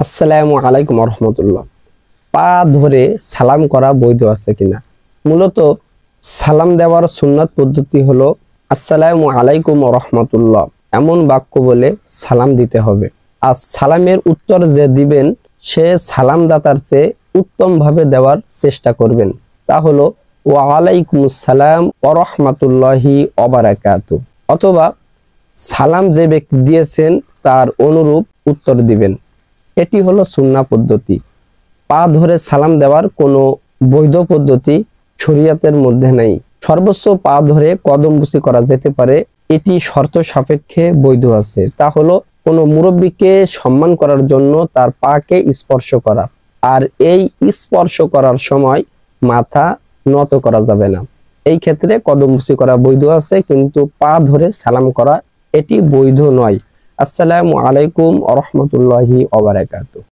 আসসালামু আলাইকুম রহমতুল্লাহ। পা ধরে সালাম করা বৈধ আছে কিনা? মূলত সালাম দেওয়ার সুন্নাত পদ্ধতি হলো আসসালামু আলাইকুম রহমতুল্লাহ এমন বাক্য বলে সালাম দিতে হবে। আর সালামের উত্তর যে দিবেন সে সালামদাতার চেয়ে উত্তম ভাবে দেওয়ার চেষ্টা করবেন। তা হলো ওয়া আলাইকুম আসসালাম ওয়া রাহমাতুল্লাহি ওয়া বারাকাতুহু, অথবা সালাম যে ব্যক্তি দিয়েছেন তার অনুরূপ উত্তর দিবেন। এটি হলো সুন্নাহ পদ্ধতি। পা ধরে সালাম দেওয়ার কোনো বৈধ পদ্ধতি শরীয়তের মধ্যে নাই। সর্বোচ্চ পা ধরে কদমবুসি করা যেতে পারে, এটি শর্ত সাপেক্ষে বৈধ আছে। তা হলো কোনো মুরব্বীকে সম্মান করার জন্য তার পাকে স্পর্শ করা, আর এই স্পর্শ করার সময় মাথা নত করা যাবে না। এই ক্ষেত্রে কদমবুসি করা বৈধ আছে, কিন্তু পা ধরে সালাম করা এটি বৈধ নয়। আসসালামু আলাইকুম ওয়া রাহমাতুল্লাহি ওয়া বারাকাতুহু।